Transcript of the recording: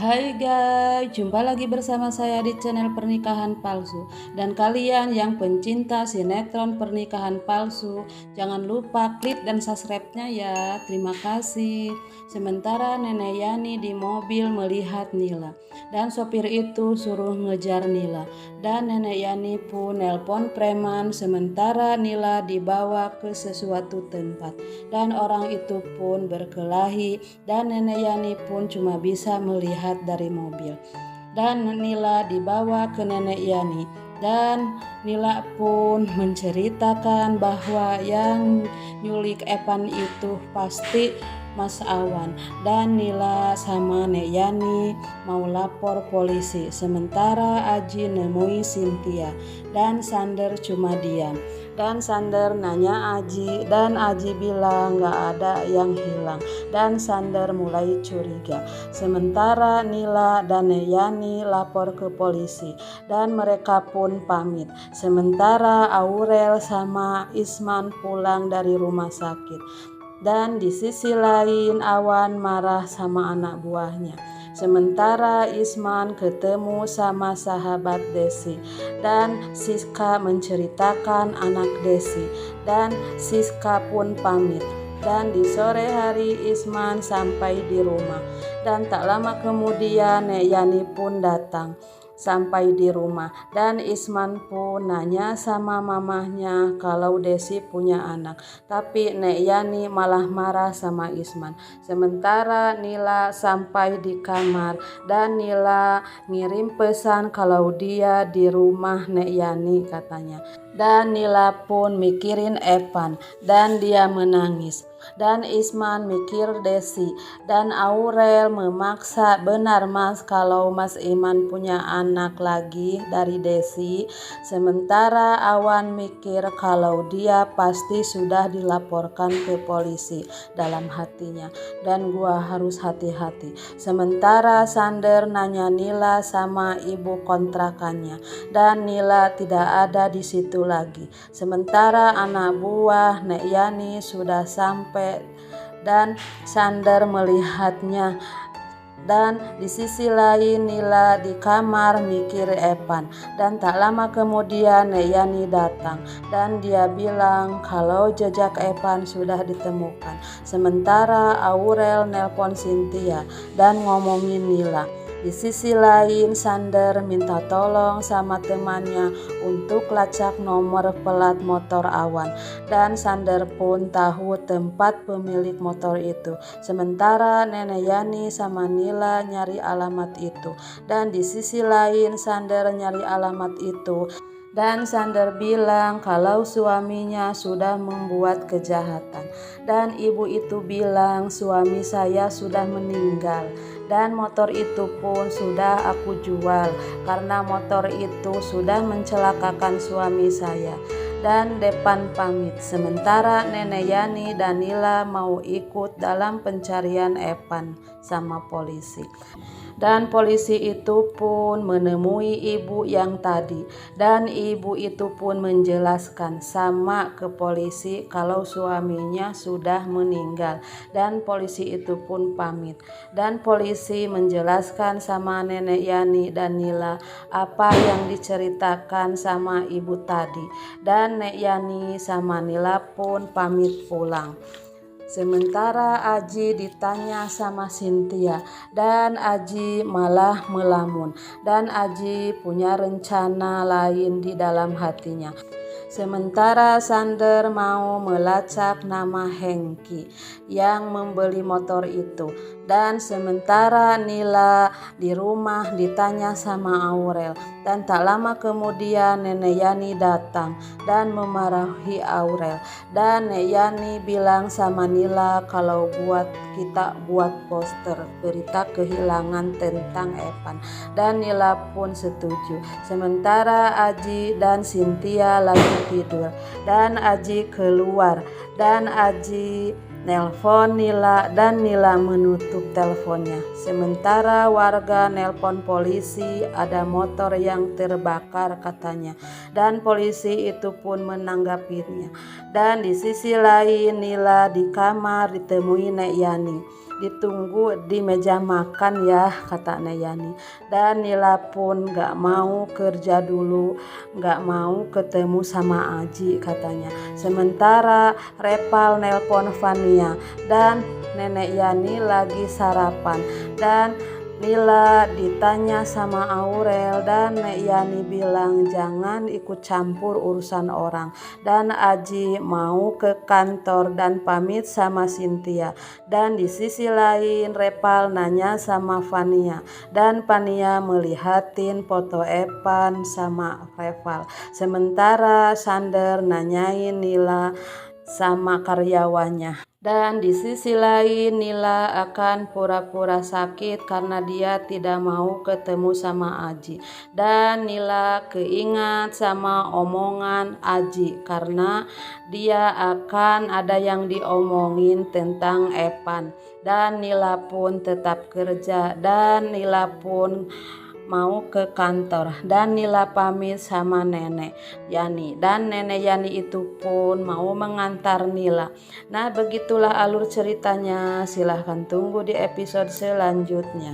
Hai guys, jumpa lagi bersama saya di channel Pernikahan Palsu. Dan kalian yang pencinta sinetron Pernikahan Palsu, jangan lupa klik dan subscribe-nya ya. Terima kasih. Sementara Nenek Yani di mobil melihat Nila, dan sopir itu suruh ngejar Nila. Dan Nenek Yani pun nelpon preman, sementara Nila dibawa ke sesuatu tempat. Dan orang itu pun berkelahi, dan Nenek Yani pun cuma bisa melihat dari mobil. Dan Nila dibawa ke Nenek Yani, dan Nila pun menceritakan bahwa yang nyulik Epan itu pasti Mas Awan. Dan Nila sama Nek Yani mau lapor polisi, sementara Aji nemui Cynthia dan Sander cuma diam. Dan Sander nanya Aji, dan Aji bilang gak ada yang hilang, dan Sander mulai curiga. Sementara Nila dan Nek Yani lapor ke polisi, dan mereka pun pamit. Sementara Aurel sama Isman pulang dari rumah sakit. Dan di sisi lain Awan marah sama anak buahnya. Sementara Isman ketemu sama sahabat Desi, dan Siska menceritakan anak Desi, dan Siska pun pamit. Dan di sore hari Isman sampai di rumah, dan tak lama kemudian Nek Yani pun datang. Sampai di rumah, dan Isman pun nanya sama mamahnya kalau Desi punya anak, tapi Nek Yani malah marah sama Isman. Sementara Nila sampai di kamar, dan Nila ngirim pesan kalau dia di rumah Nek Yani katanya. Dan Nila pun mikirin Epan, dan dia menangis. Dan Isman mikir Desi, dan Aurel memaksa, benar mas kalau Mas Iman punya anak lagi dari Desi. Sementara Awan mikir kalau dia pasti sudah dilaporkan ke polisi dalam hatinya, dan gua harus hati-hati. Sementara Sander nanya Nila sama ibu kontrakannya, dan Nila tidak ada di situ lagi. Sementara anak buah Nek Yani sudah sampai, dan Sander melihatnya. Dan di sisi lain Nila di kamar mikir Epan, dan tak lama kemudian Nek Yani datang, dan dia bilang kalau jejak Epan sudah ditemukan. Sementara Aurel nelpon Cynthia dan ngomongin Nila. Di sisi lain Sander minta tolong sama temannya untuk lacak nomor plat motor Awan, dan Sander pun tahu tempat pemilik motor itu. Sementara Nenek Yani sama Nila nyari alamat itu, dan di sisi lain Sander nyari alamat itu. Dan Sander bilang kalau suaminya sudah membuat kejahatan, dan ibu itu bilang suami saya sudah meninggal, dan motor itu pun sudah aku jual karena motor itu sudah mencelakakan suami saya. Dan Depan pamit, sementara Nenek Yani dan Nila mau ikut dalam pencarian Epan sama polisi. Dan polisi itu pun menemui ibu yang tadi, dan ibu itu pun menjelaskan sama ke polisi kalau suaminya sudah meninggal, dan polisi itu pun pamit. Dan polisi menjelaskan sama Nenek Yani dan Nila apa yang diceritakan sama ibu tadi, dan Nek Yani sama Nila pun pamit pulang. Sementara Aji ditanya sama Cynthia, dan Aji malah melamun, dan Aji punya rencana lain di dalam hatinya. Sementara Sander mau melacak nama Hengki yang membeli motor itu, dan sementara Nila di rumah ditanya sama Aurel, dan tak lama kemudian Nenek Yani datang dan memarahi Aurel, dan Nek Yani bilang sama Nila kalau kita buat poster berita kehilangan tentang Epan, dan Nila pun setuju. Sementara Aji dan Cynthia lagi tidur, dan Aji keluar, dan Aji nelpon Nila, dan Nila menutup teleponnya. Sementara warga nelpon polisi ada motor yang terbakar katanya, dan polisi itu pun menanggapinya. Dan di sisi lain Nila di kamar ditemui Nek Yani, ditunggu di meja makan ya, kata Yani. Dan Nila pun gak mau kerja dulu, gak mau ketemu sama Aji katanya. Sementara Repal nelpon Fania dan Nenek Yani lagi sarapan. Dan Nila ditanya sama Aurel dan Nek Yani bilang jangan ikut campur urusan orang. Dan Aji mau ke kantor dan pamit sama Cynthia. Dan di sisi lain Repal nanya sama Fania dan Fania melihatin foto Evan sama Repal. Sementara Sander nanyain Nila sama karyawannya. Dan di sisi lain Nila akan pura-pura sakit karena dia tidak mau ketemu sama Aji. Dan Nila keingat sama omongan Aji karena dia akan ada yang diomongin tentang Evan. Dan Nila pun tetap kerja dan Nila pun mau ke kantor dan Nila pamit sama Nenek Yani dan Nenek Yani itu pun mau mengantar Nila. Nah, begitulah alur ceritanya. Silahkan tunggu di episode selanjutnya.